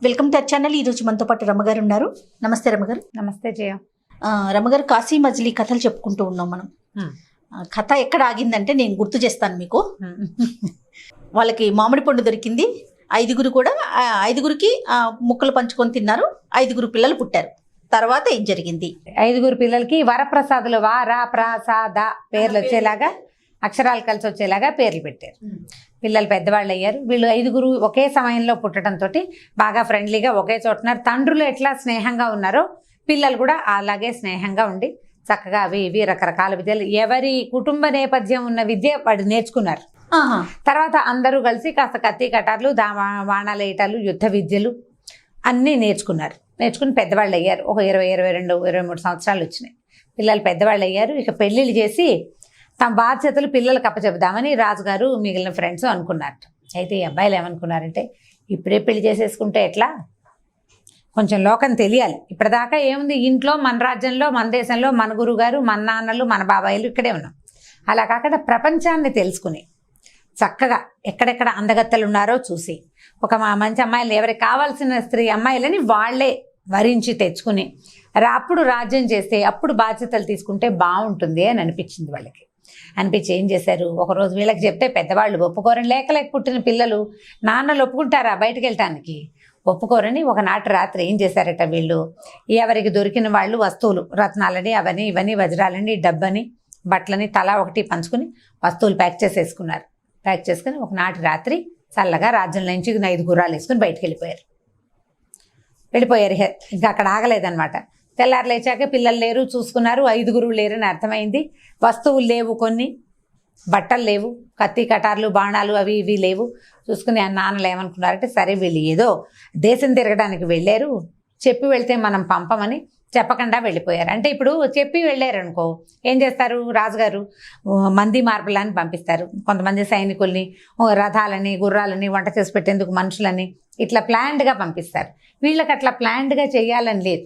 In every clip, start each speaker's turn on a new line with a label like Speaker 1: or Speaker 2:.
Speaker 1: Welcome to our channel. ఈరోజు మనతో పాటు రమ్మగారు ఉన్నారు. నమస్తే రమ్మగారు.
Speaker 2: నమస్తే జయ.
Speaker 1: రమ్మగారు, కాశీ మజిలీ కథలు చెప్పుకుంటూ ఉన్నాం మనం. కథ ఎక్కడ ఆగిందంటే నేను గుర్తు చేస్తాను మీకు. వాళ్ళకి మామిడి పండు దొరికింది. ఐదుగురికి ముక్కలు పంచుకొని తిన్నారు. 5 పిల్లలు పుట్టారు. తర్వాత ఏం జరిగింది?
Speaker 2: 5 పిల్లలకి వరప్రసాదులు ప్రసాద పేర్లు వచ్చేలాగా, అక్షరాలు కలిసి వచ్చేలాగా పేర్లు పెట్టారు. పిల్లలు పెద్దవాళ్ళు అయ్యారు. వీళ్ళు 5 ఒకే సమయంలో పుట్టడంతో బాగా ఫ్రెండ్లీగా ఒకే చోటున్నారు. తండ్రులు ఎట్లా స్నేహంగా ఉన్నారో పిల్లలు కూడా అలాగే స్నేహంగా ఉండి చక్కగా అవి ఇవి రకరకాల విద్యలు, ఎవరి కుటుంబ నేపథ్యం ఉన్న విద్య వాడు నేర్చుకున్నారు. తర్వాత అందరూ కలిసి కాస్త కత్తి కటార్లు, బాణాలేయటాలు, యుద్ధ విద్యలు అన్నీ నేర్చుకుని పెద్దవాళ్ళు అయ్యారు. ఒక 20, 22, 23 సంవత్సరాలు వచ్చినాయి. పిల్లలు పెద్దవాళ్ళు అయ్యారు. ఇక పెళ్ళిళ్ళు చేసి తమ బాధ్యతలు పిల్లలకు అప్పచెబుదామని రాజుగారు మిగిలిన ఫ్రెండ్స్ అనుకున్నారు. అయితే ఈ అబ్బాయిలు ఏమనుకున్నారంటే, ఇప్పుడే పెళ్లి చేసేసుకుంటే ఎట్లా, కొంచెం లోకం తెలియాలి. ఇప్పటిదాకా ఏముంది, ఇంట్లో మన రాజ్యంలో, మన దేశంలో, మన గురుగారు, మన నాన్నలు, మన బాబాయిలు ఇక్కడే ఉన్నాం. అలా కాకుండా ప్రపంచాన్ని తెలుసుకుని చక్కగా ఎక్కడెక్కడ అందగత్తెలు ఉన్నారో చూసి ఒక మంచి అమ్మాయిలు, ఎవరికి కావాల్సిన స్త్రీ అమ్మాయిలని వాళ్లే వరించి తెచ్చుకుని అప్పుడు రాజ్యం చేస్తే, అప్పుడు బాధ్యతలు తీసుకుంటే బాగుంటుంది అని అనిపించింది వాళ్ళకి. అనిపించి ఏం చేశారు, ఒకరోజు వీళ్ళకి చెప్తే పెద్దవాళ్ళు ఒప్పుకోరని, లేక పుట్టిన పిల్లలు నాన్నలు ఒప్పుకుంటారా బయటకు వెళ్ళటానికి, ఒప్పుకోరని ఒకనాటి రాత్రి ఏం చేశారట వీళ్ళు, ఎవరికి దొరికిన వాళ్ళు వస్తువులు, రత్నాలని, అవని ఇవన్నీ, వజ్రాలని, డబ్బని, బట్టలని తలా ఒకటి పంచుకుని వస్తువులు ప్యాక్ చేసేసుకున్నారు. ప్యాక్ చేసుకుని ఒకనాటి రాత్రి చల్లగా రాజ్యం నుంచి 5 గుర్రాలు వేసుకుని బయటకు వెళ్ళిపోయారు. ఇంకా అక్కడ ఆగలేదన్నమాట. తెల్లారు లేచాక పిల్లలు లేరు, చూసుకున్నారు. 5 లేరని అర్థమైంది. వస్తువులు లేవు, కొన్ని బట్టలు లేవు, కత్తి కటార్లు, బాణాలు అవి ఇవి లేవు. చూసుకుని ఆ నాన్నలు ఏమనుకున్నారంటే, సరే వీళ్ళు ఏదో దేశం తిరగడానికి వెళ్ళారు, చెప్పి వెళ్తే మనం పంపమని చెప్పకుండా వెళ్ళిపోయారు. అంటే ఇప్పుడు చెప్పి వెళ్ళారు అనుకో, ఏం చేస్తారు, రాజుగారు మంది మార్పులని పంపిస్తారు. కొంతమంది సైనికుల్ని, రథాలని, గుర్రాలని, వంట చేసి పెట్టేందుకు మనుషులని ఇట్లా ప్లాన్డ్గా పంపిస్తారు. వీళ్ళకి అట్లా ప్లాన్డ్గా చేయాలని లేదు.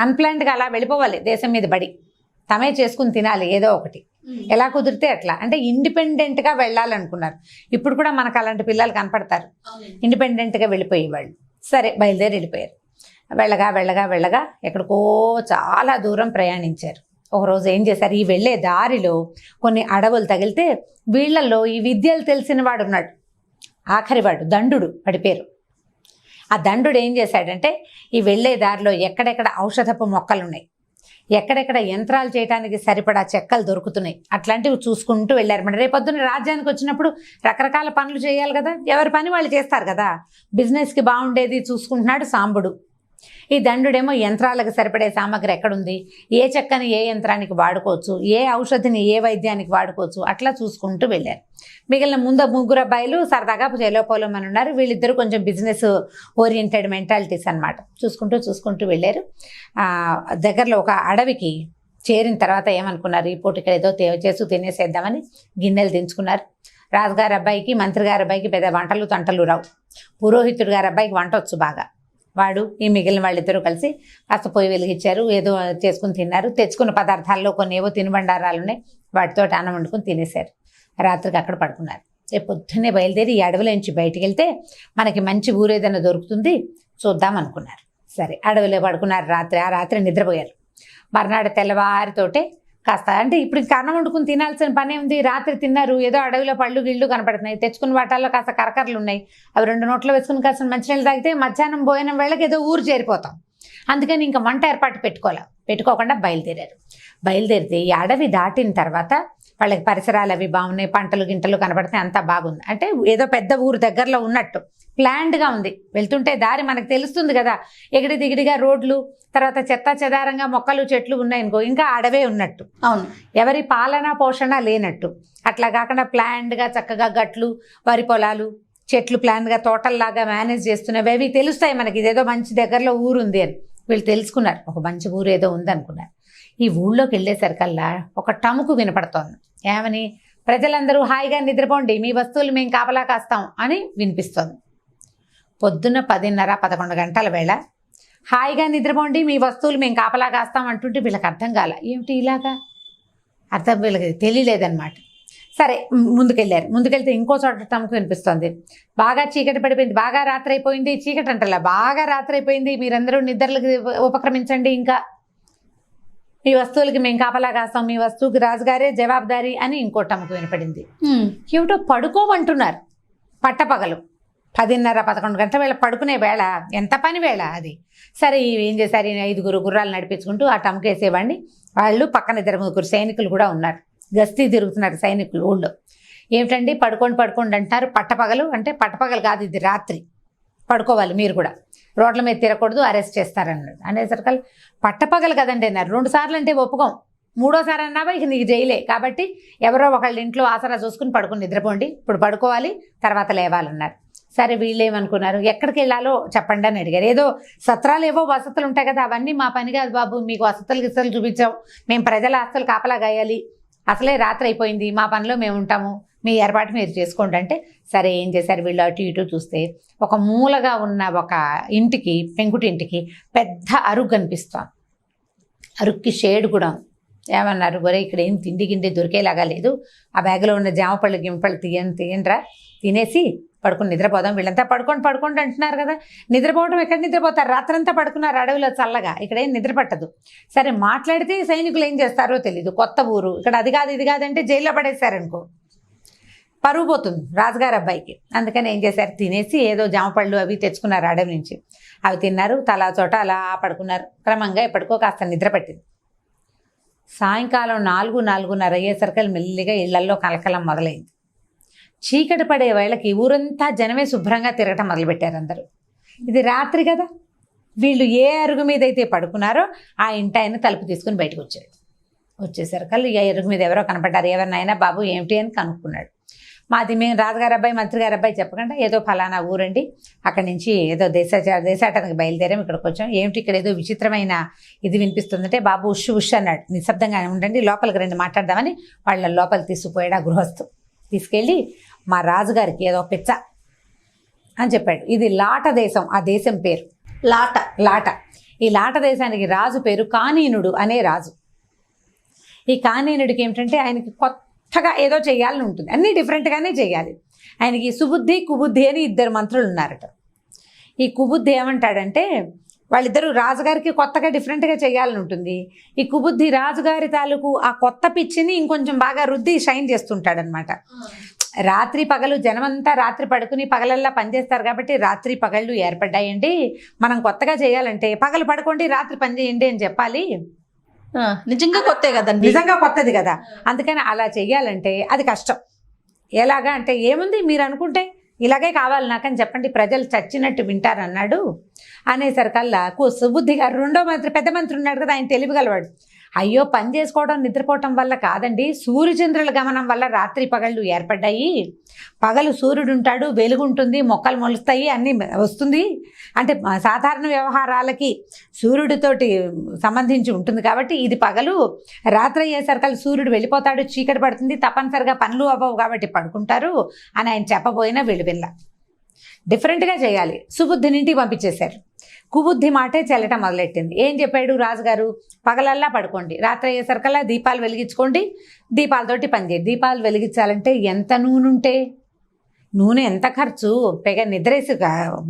Speaker 2: అన్ప్లాన్డ్గా అలా వెళ్ళిపోవాలి, దేశం మీద బడి తమే చేసుకుని తినాలి ఏదో ఒకటి, ఎలా కుదిరితే అట్లా. అంటే ఇండిపెండెంట్గా వెళ్ళాలనుకున్నారు. ఇప్పుడు కూడా మనకు అలాంటి పిల్లలు కనపడతారు, ఇండిపెండెంట్గా వెళ్ళిపోయేవాళ్ళు. సరే బయలుదేరి వెళ్ళిపోయారు. వెళ్ళగా ఎక్కడికో చాలా దూరం ప్రయాణించారు. ఒకరోజు ఏం చేశారు, ఈ వెళ్ళే దారిలో కొన్ని అడవులు తగిలితే వీళ్ళల్లో ఈ విద్యలు తెలిసిన వాడు ఉన్నాడు, ఆఖరివాడు దండుడు, వాడి పేరు. ఆ దండుడు ఏం చేశాడంటే, ఈ వెళ్ళే దారిలో ఎక్కడెక్కడ ఔషధపు మొక్కలు ఉన్నాయి, ఎక్కడెక్కడ యంత్రాలు చేయడానికి సరిపడా చెక్కలు దొరుకుతున్నాయి, అట్లాంటివి చూసుకుంటూ వెళ్ళారు. మరి రేపొద్దున రాజ్యానికి వచ్చినప్పుడు రకరకాల పనులు చేయాలి కదా, ఎవరి పని వాళ్ళు చేస్తారు కదా, బిజినెస్కి బాగుండేది చూసుకుంటున్నాడు సాంబుడు. ఈ దండుడేమో యంత్రాలకు సరిపడే సామగ్రి ఎక్కడుంది, ఏ చెక్కని ఏ యంత్రానికి వాడుకోవచ్చు, ఏ ఔషధిని ఏ వైద్యానికి వాడుకోవచ్చు, అట్లా చూసుకుంటూ వెళ్ళారు. మిగిలిన 3 అబ్బాయిలు సరదాగా చెలోపోలం అని ఉన్నారు. వీళ్ళిద్దరూ కొంచెం బిజినెస్ ఓరియంటెడ్ మెంటాలిటీస్ అనమాట. చూసుకుంటూ వెళ్ళారు. దగ్గరలో ఒక అడవికి చేరిన తర్వాత ఏమనుకున్నారు, ఈ పూట ఇక్కడ ఏదో చేసి తినేసేద్దామని గిన్నెలు దించుకున్నారు. రాజుగారి అబ్బాయికి, మంత్రి గారి అబ్బాయికి పెద్ద వంటలు తంటలు రావు. పురోహితుడు గారి అబ్బాయికి వంట వచ్చు బాగా. వాడు ఈ మిగిలిన వాళ్ళిద్దరూ కలిసి కాస్త పొయ్యి వెలిగించారు, ఏదో చేసుకుని తిన్నారు. తెచ్చుకున్న పదార్థాల్లో కొన్ని ఏవో తినుబండారాలు ఉన్నాయి, వాటితో అన్నం వండుకుని తినేశారు. రాత్రికి అక్కడ పడుకున్నారు. రేపు పొద్దున్నే బయలుదేరి ఈ అడవిలో నుంచి బయటికి వెళ్తే మనకి మంచి ఊరేదైనా దొరుకుతుంది చూద్దాం అనుకున్నారు. సరే అడవిలో పడుకున్నారు. ఆ రాత్రి నిద్రపోయారు. మర్నాడు తెల్లవారితోటే కాస్త, అంటే ఇప్పుడు ఇంకా అన్నం వండుకుని తినాల్సిన పనే ఉంది. రాత్రి తిన్నారు, ఏదో అడవిలో పళ్ళు గిళ్ళు కనపడుతున్నాయి, తెచ్చుకున్న వాటాల్లో కాస్త కరకరలు ఉన్నాయి, అవి 2 నోట్లో వేసుకుని కాస్త మంచినీళ్ళు తాగితే మధ్యాహ్నం భోజనం వేళకి ఏదో ఊరు చేరిపోతాం. అందుకని ఇంకా వంట ఏర్పాటు పెట్టుకోకుండా బయలుదేరితే ఈ అడవి దాటిన తర్వాత వాళ్ళకి పరిసరాలు అవి బాగున్నాయి, పంటలు గింటలు కనపడితే అంతా బాగుంది. అంటే ఏదో పెద్ద ఊరు దగ్గరలో ఉన్నట్టు ప్లాన్డ్గా ఉంది. వెళ్తుంటే దారి మనకు తెలుస్తుంది కదా, ఎగిడి దిగిడిగా రోడ్లు, తర్వాత చెత్త చెదారంగా మొక్కలు చెట్లు ఉన్నాయనుకో, ఇంకా అడవే ఉన్నట్టు. అవును, ఎవరి పాలన పోషణ లేనట్టు. అట్లా కాకుండా ప్లాన్డ్గా చక్కగా గట్లు, వరి పొలాలు, చెట్లు ప్లాన్గా తోటల్లాగా మేనేజ్ చేస్తున్నవి అవి తెలుస్తాయి మనకి. ఇదేదో మంచి దగ్గరలో ఊరు ఉంది అని వీళ్ళు తెలుసుకున్నారు. ఒక మంచి ఊరు ఏదో ఉంది అనుకున్నారు. ఈ ఊళ్ళోకి వెళ్ళేసరికల్లా ఒక టముకు వినపడుతోంది. ఏమని, ప్రజలందరూ హాయిగా నిద్రపోండి, మీ వస్తువులు మేము కాపలా కాస్తాం అని వినిపిస్తోంది. పొద్దున్న 10:30, 11 గంటల వేళ హాయిగా నిద్రపోండి, మీ వస్తువులు మేము కాపలా కాస్తాం అంటుంటే వీళ్ళకి అర్థం కాల. ఏమిటి ఇలాగా, వీళ్ళకి తెలియలేదన్నమాట. సరే ముందుకెళ్తే ఇంకో చోట తమకు వినిపిస్తోంది. బాగా చీకటి పడిపోయింది, బాగా రాత్రి అయిపోయింది, చీకటి అంటలా బాగా రాత్రి అయిపోయింది, మీరందరూ నిద్రలకు ఉపక్రమించండి, ఇంకా మీ వస్తువులకి మేము కాపలా కాస్తాం, మీ వస్తువుకి రాజుగారే జవాబుదారీ అని ఇంకో తమకు వినపడింది. ఏమిటో పడుకోమంటున్నారు పట్టపగలు 10:30-11 గంటల వేళ పడుకునే వేళ, ఎంత పని వేళ అది. సరే ఏం చేశారు, 5 గుర్రాలు నడిపించుకుంటూ ఆ టమకేసేవాడిని. వాళ్ళు పక్కన 2-3 సైనికులు కూడా ఉన్నారు, గస్తీ తిరుగుతున్నారు సైనికులు ఊళ్ళో. ఏమిటండి పడుకోండి అంటారు, పట్టపగలు అంటే పట్టపగలు కాదు, ఇది రాత్రి, పడుకోవాలి మీరు కూడా, రోడ్ల మీద తిరగకూడదు, అరెస్ట్ చేస్తారన్నాడు. అనేసరికి పట్టపగలు కదండి అన్నారు. 2 సార్లు అంటే ఒప్పుకోం, 3ఓసారి అన్నావా ఇక నీకు జైలే, కాబట్టి ఎవరో ఒకళ్ళ ఇంట్లో ఆసరా చూసుకుని పడుకుని నిద్రపోండి, ఇప్పుడు పడుకోవాలి, తర్వాత లేవాలన్నారు. సరే వీళ్ళేమనుకున్నారు, ఎక్కడికి వెళ్ళాలో చెప్పండి అని అడిగారు. ఏదో సత్రాలు ఏవో వసతులు ఉంటాయి కదా, అవన్నీ మా పని కాదు బాబు, మీకు వసతులు చూపించాం, మేము ప్రజల ఆస్తులు కాపలా గాయాలి, అసలే రాత్రి అయిపోయింది, మా పనిలో మేము ఉంటాము, మీ ఏర్పాటు మీరు చేసుకోండి అంటే. సరే ఏం చేశారు వీళ్ళు, అటు ఇటు చూస్తే ఒక మూలగా ఉన్న ఒక ఇంటికి, పెంకుటింటికి పెద్ద అరుగు కనిపిస్తాం. అరుగుకి షేడ్ కూడా. ఏమన్నారు, ఒరే ఇక్కడ ఏం తిండి గిండి దొరికేలాగా లేదు, ఆ బ్యాగ్లో ఉన్న జామపళ్ళు గింపళ్ళు తీయండిరా, తినేసి పడుకుని నిద్రపోదాం. వీళ్ళంతా పడుకోండి అంటున్నారు కదా, నిద్రపోవడం ఎక్కడ నిద్రపోతారు, రాత్రంతా పడుకున్నారు అడవిలో చల్లగా, ఇక్కడ ఏం నిద్ర పట్టదు. సరే మాట్లాడితే సైనికులు ఏం చేస్తారో తెలీదు, కొత్త ఊరు, ఇక్కడ అది కాదు ఇది కాదంటే జైల్లో పడేశారనుకో, పరువు పోతుంది రాజుగారి అబ్బాయికి. అందుకని ఏం చేశారు, తినేసి ఏదో జామపళ్ళు అవి తెచ్చుకున్నారు అడవి నుంచి, అవి తిన్నారు, తలా చోట అలా పడుకున్నారు. క్రమంగా ఎప్పటికో కాస్త నిద్ర పట్టింది. సాయంకాలం 4-4:30 అయ్యేసరికి మెల్లిగా ఇళ్లల్లో కలకలం మొదలైంది. చీకటి పడే వేళకి ఊరంతా జనమే శుభ్రంగా తిరగటం మొదలుపెట్టారు అందరూ. ఇది రాత్రి కదా, వీళ్ళు ఏ అరుగు మీద అయితే పడుకున్నారో ఆ ఇంటి ఆయన తలుపు తీసుకుని బయటకు వచ్చేసరికి ఈ అరుగు మీద ఎవరో కనపడ్డారు. ఎవరినైనా బాబు ఏమిటి అని కనుక్కున్నాడు. మాది మేము రాజుగారి అబ్బాయి మంత్రి గారి అబ్బాయి చెప్పకుండా ఏదో ఫలానా ఊరండి, అక్కడి నుంచి ఏదో దేశాటనకి బయలుదేరాం, ఇక్కడికి వచ్చాం. ఏమిటి ఇక్కడ ఏదో విచిత్రమైన ఇది వినిపిస్తుందంటే, బాబు ఉష్ అన్నాడు. నిశ్శబ్దంగా ఉండండి, లోపలికి రండి మాట్లాడదామని వాళ్ళ లోపలి తీసుకుపోయాడు ఆ గృహస్థు. తీసుకెళ్ళి మా రాజుగారికి ఏదో పిచ్చ అని చెప్పాడు. ఇది లాట దేశం, ఆ దేశం పేరు లాట. ఈ లాట దేశానికి రాజు పేరు కానీనుడు అనే రాజు. ఈ కానీనుడికి ఏమిటంటే ఆయనకి కొత్తగా ఏదో చేయాలని ఉంటుంది, అన్నీ డిఫరెంట్గానే చేయాలి. ఆయనకి సుబుద్ధి కుబుద్ధి అని 2 మంత్రులు ఉన్నారట. ఈ కుబుద్ధి ఏమంటాడంటే, వాళ్ళిద్దరూ రాజుగారికి కొత్తగా డిఫరెంట్గా చేయాలని ఉంటుంది, ఈ కుబుద్ధి రాజుగారి తాలూకు ఆ కొత్త పిచ్చిని ఇంకొంచెం బాగా రుద్ది షైన్ చేస్తుంటాడనమాట. రాత్రి పగలు జనమంతా రాత్రి పడుకుని పగలల్లా పనిచేస్తారు కాబట్టి రాత్రి పగళ్ళు ఏర్పడ్డాయండి. మనం కొత్తగా చేయాలంటే పగలు పడుకోండి రాత్రి పని చేయండి అని చెప్పాలి.
Speaker 1: నిజంగా కొత్తే కదండి,
Speaker 2: నిజంగా కొత్తది కదా, అందుకని అలా చెయ్యాలంటే అది కష్టం. ఎలాగా అంటే, ఏముంది మీరు అనుకుంటే ఇలాగే కావాలి నాకని చెప్పండి, ప్రజలు చచ్చినట్టు వింటారన్నాడు. అనేసరికల్లా సుబుద్ధి గారు 2వ మంత్రి, పెద్ద మంత్రి ఉన్నాడు కదా, ఆయన తెలివిగలవాడు. అయ్యో పని చేసుకోవడం నిద్రపోవటం వల్ల కాదండి, సూర్యచంద్రుల గమనం వల్ల రాత్రి పగళ్ళు ఏర్పడ్డాయి. పగలు సూర్యుడు ఉంటాడు, వెలుగు ఉంటుంది, మొక్కలు మొలుస్తాయి, అన్నీ వస్తుంది. అంటే సాధారణ వ్యవహారాలకి సూర్యుడితోటి సంబంధించి ఉంటుంది కాబట్టి ఇది పగలు. రాత్రి అయ్యేసరికి సూర్యుడు వెళ్ళిపోతాడు, చీకటి పడుతుంది, తప్పనిసరిగా పనులు అవ్వవు కాబట్టి పడుకుంటారు అని ఆయన చెప్పబోయినా వెళ్ళ డిఫరెంట్గా చేయాలి. సుబుద్ధిని ఇంటికి పంపించేశారు. కుబుద్ధి మాటే చెల్లటం మొదలెట్టింది. ఏం చెప్పాడు రాజుగారు, పగలల్లా పడుకోండి, రాత్రి అయ్యేసరికల్లా దీపాలు వెలిగించుకోండి, దీపాలతోటి పనిచేయండి. దీపాలు వెలిగించాలంటే ఎంత నూనె ఎంత ఖర్చు, పైగా నిద్రేసి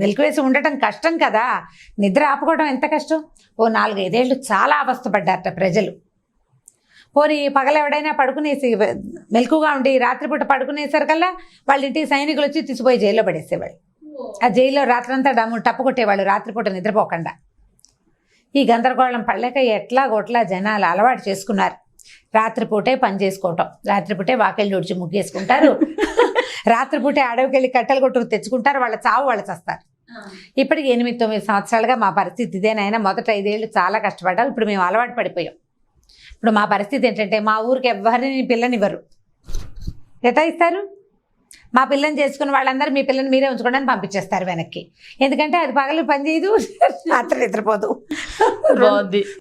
Speaker 2: వెలికివేసి ఉండటం కష్టం కదా, నిద్ర ఆపుకోవడం ఎంత కష్టం. ఓ 4-5 ఏళ్ళు చాలా అవస్థపడ్డారట ప్రజలు. పోనీ పగల ఎవడైనా పడుకునేసి మెలకుగా ఉండి రాత్రిపూట పడుకునేసరికల్లా వాళ్ళ ఇంటికి సైనికులు వచ్చి తీసుకుపోయి జైల్లో పడేసేవాళ్ళు. ఆ జైల్లో రాత్రంతా టప్పు కొట్టేవాళ్ళు రాత్రిపూట నిద్రపోకుండా. ఈ గందరగోళం పడలేక ఎట్లాగోట్లా జనాలు అలవాటు చేసుకున్నారు రాత్రిపూటే పని చేసుకోవటం. రాత్రిపూటే వాకిళ్ళు ఉడిచి ముగ్గేసుకుంటారు, రాత్రిపూటే అడవికి వెళ్ళి కట్టెలు కొట్టుకు తెచ్చుకుంటారు, వాళ్ళ చావు వాళ్ళు చస్తారు. ఇప్పటికి 8-9 సంవత్సరాలుగా మా పరిస్థితి ఇదేనైనా. మొదట 5 ఏళ్ళు చాలా కష్టపడ్డాం, ఇప్పుడు మేము అలవాటు పడిపోయాం. ఇప్పుడు మా పరిస్థితి ఏంటంటే, మా ఊరికి ఎవరిని పిల్లనివ్వరు. ఎట్లా ఇస్తారు? మా పిల్లని చేసుకున్న వాళ్ళందరూ మీ పిల్లని మీరే ఉంచుకోండి అని పంపించేస్తారు వెనక్కి. ఎందుకంటే అది పగలు పని చేయదు, రాత్రి నిద్రపోదు,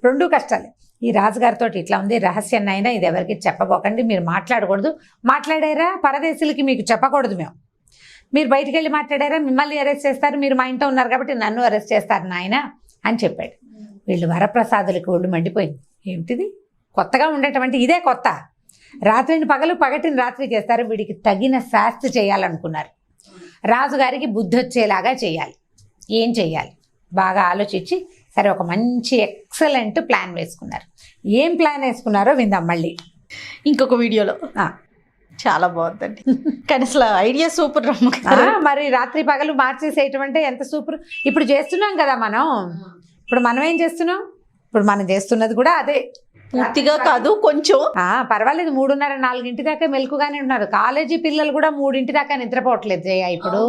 Speaker 2: 2 కష్టాలు. ఈ రాజుగారితో ఇట్లా ఉంది రహస్యాన్ని, అయినా ఇది ఎవరికి చెప్పబోకండి, మీరు మాట్లాడకూడదు, మాట్లాడారా పరదేశులకి మీకు చెప్పకూడదు, మీరు బయటికి వెళ్ళి మాట్లాడారా మిమ్మల్ని అరెస్ట్ చేస్తారు, మీరు మా ఇంట్లో ఉన్నారు కాబట్టి నన్ను అరెస్ట్ చేస్తారు నాయన అని చెప్పాడు. వీళ్ళు వరప్రసాదులకి ఒళ్ళు మండిపోయింది. ఏమిటిది కొత్తగా ఉండేటువంటి, ఇదే కొత్త, రాత్రిని పగలు పగటిని రాత్రి చేస్తారు. వీడికి తగిన శాస్తి చేయాలనుకున్నారు. రాజుగారికి బుద్ధి వచ్చేలాగా చేయాలి. ఏం చేయాలి బాగా ఆలోచించి సరే ఒక మంచి ఎక్సలెంట్ ప్లాన్ వేసుకున్నారు. ఏం ప్లాన్ వేసుకున్నారో విందాం మళ్ళీ
Speaker 1: ఇంకొక వీడియోలో. చాలా బాగుందండి. కానీ అసలు ఐడియా సూపర్ రమ్మ గారు.
Speaker 2: మరి రాత్రి పగలు మార్చేసేయటం అంటే ఎంత సూపర్. ఇప్పుడు చేస్తున్నాం కదా మనం. ఇప్పుడు మనం ఏం చేస్తున్నాం? ఇప్పుడు మనం చేస్తున్నది కూడా అదే.
Speaker 1: పూర్తిగా కాదు, కొంచెం.
Speaker 2: పర్వాలేదు. 3:30, 4 దాకా మెలకుగానే ఉన్నారు. కాలేజీ పిల్లలు కూడా 3 దాకా నిద్రపోవట్లేదు జయ. ఇప్పుడు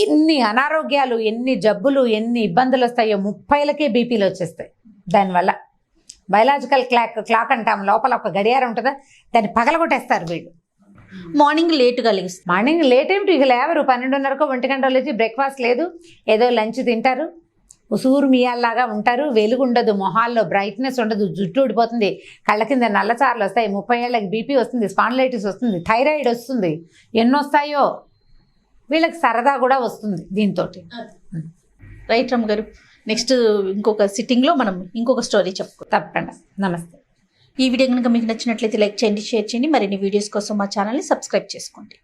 Speaker 2: ఎన్ని అనారోగ్యాలు, ఎన్ని జబ్బులు, ఎన్ని ఇబ్బందులు వస్తాయో. 30లకే బీపీలు వచ్చేస్తాయి దానివల్ల. బయలాజికల్ క్లాక్ అంటాం. లోపల ఒక గడియారం ఉంటుందా, దాన్ని పగలగొట్టేస్తారు వీళ్ళు.
Speaker 1: మార్నింగ్ లేట్గా లేస్తారు.
Speaker 2: మార్నింగ్ లేట్ ఏమిటి, ఇక లేవరు. 12:30కో 1 గంట లేచి బ్రేక్ఫాస్ట్ లేదు, ఏదో లంచ్ తింటారు, ఉసూరు మియాల్లాగా ఉంటారు. వెలుగు ఉండదు మొహాల్లో, బ్రైట్నెస్ ఉండదు, జుట్టు ఊడిపోతుంది, కళ్ళ కింద నల్లచార్లు వస్తాయి, 30 ఏళ్ళకి బీపీ వస్తుంది, స్పాండిలైటిస్ వస్తుంది, థైరాయిడ్ వస్తుంది, ఎన్నొస్తాయో. వీళ్ళకి సరదా కూడా వస్తుంది దీంతో.
Speaker 1: రైట్ రమ్మ గారు. నెక్స్ట్ ఇంకొక సిట్టింగ్లో మనం ఇంకొక స్టోరీ చెప్పుకో.
Speaker 2: తప్పకుండా. నమస్తే.
Speaker 1: ఈ వీడియో కనుక మీకు నచ్చినట్లయితే లైక్ చేయండి, షేర్ చేయండి. మరిన్ని వీడియోస్ కోసం మా ఛానల్ని సబ్స్క్రైబ్ చేసుకోండి.